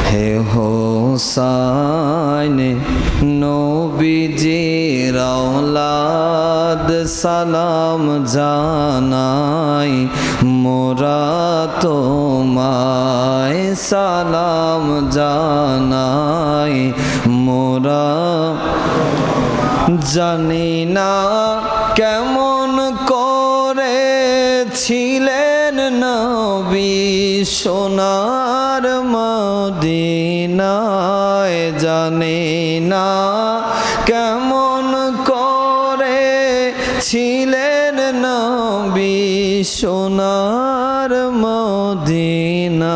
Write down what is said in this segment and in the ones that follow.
হে হোসাইন নবীজির আওলাদ সালাম জানাই মোরা তোমায় সালাম জানাই মোরা জানি না কেমন করে ছিলেন নবী সোনার মদিনায় জানি না কেমন করে ছিলেন নবী সোনার মদিনায়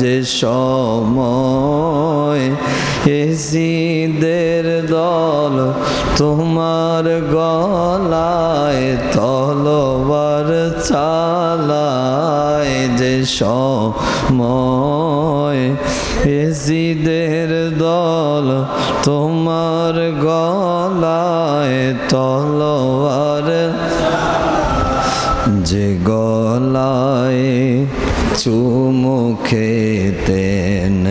যে সময় এজিদের দল তোমার গলায় তলোয়ার চালায় যে সময় এজিদের দল তোমার গলায় তলোয়ার যে গলায় চুমু খেতেন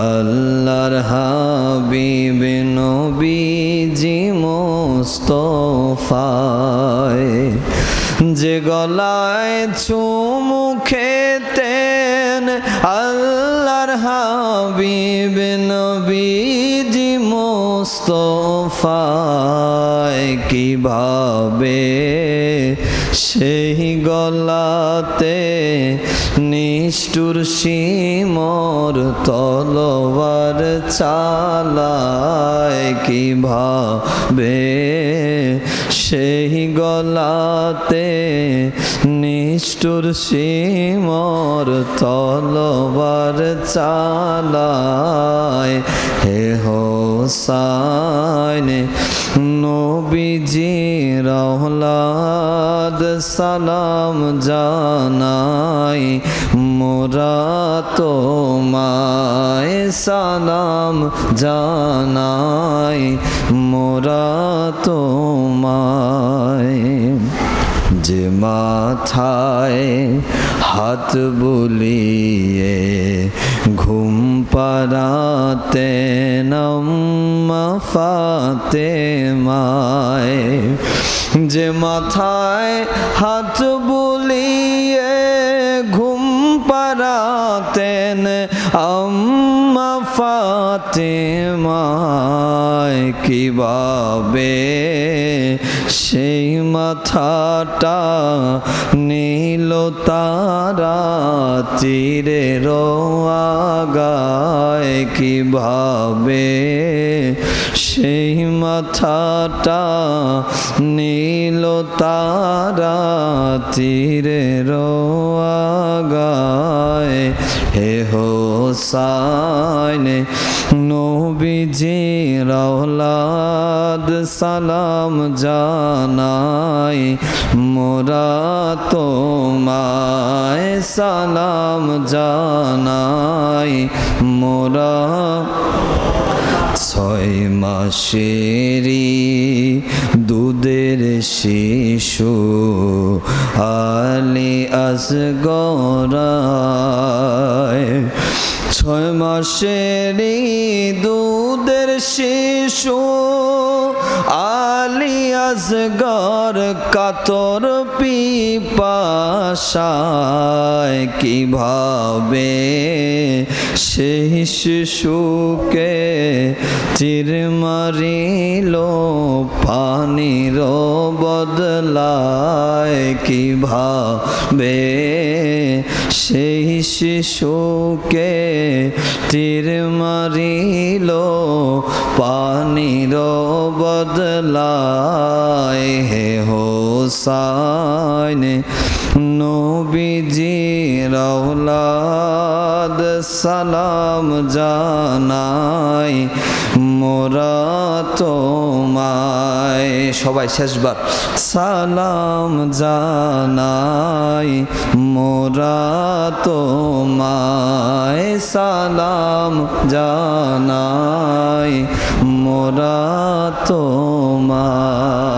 আল্লাহর হাবিব নবীজি মুস্তাফায় যে গলায় চুমু খেতেন আল্লাহর হাবিব নবীজি মুস্তাফায় কিভাবে সেই গলাতে নিষ্ঠুর সিমর তলোয়ার চালায় কিভাবে সেই গলাতে নিষ্ঠুর সিমর তলোয়ার চালায় হে হোসাইন নবীজির আওলাদ সালাম জানাই মোরা তোমায় সালাম জানাই মোরা তোমায় যে মাথায় হাত বুলিয়ে ঘুম পাড়াতেন আম্মা ফাতেমায় যে মাথায় হাত বুলিয়ে ঘুম পাড়াতেন আম্মা ফাতেমায় কিভাবে সেই মাথাটা নীল তারা তীরের আগায় কিভাবে সেই মাথাটা নীল তারা তীরের আগায় হে হোসাইন নবীজির আওলাদ সালাম জানাই মোরা তোমায় সালাম জানাই মোরা 6 মাসেরই দুধের শিশু আলী আসগরায় 6 মাসেরই দুধের শিশু আলী আসগর কাতর পিপাসায় কিভাবে সেই শিশুকে তীর মারিল পানির বদলায় কিভাবে সেই শিশুকে তীর মারিল পানির বদলায় হে হোসাইন নবীজির আওলাদ সালাম জানাই মোরা তোমায় সবাই শেষবার সালাম জানাই মোরা তোমায় সালাম জানাই মোরা তোমায়